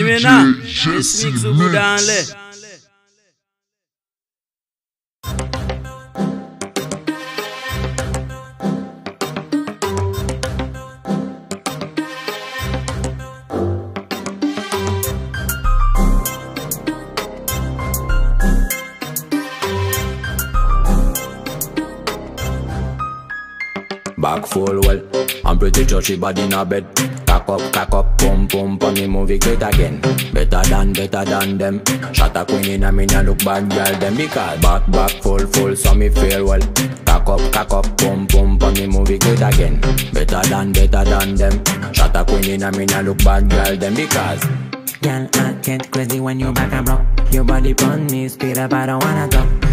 maintenant, j'explique ce bout dans l'air. Back full well, I'm pretty churchy body in a bed. Cock up, pump, on me movie great again. Better than them. Shot a queen in a me nah look bad girl them. Because back full, so me feel well. Cock up, pump, on me movie great again. Better than them. Shot a queen in a me nah look bad girl them. Because girl, I get crazy when you back and block. Your body on me, speed up, I don't wanna talk.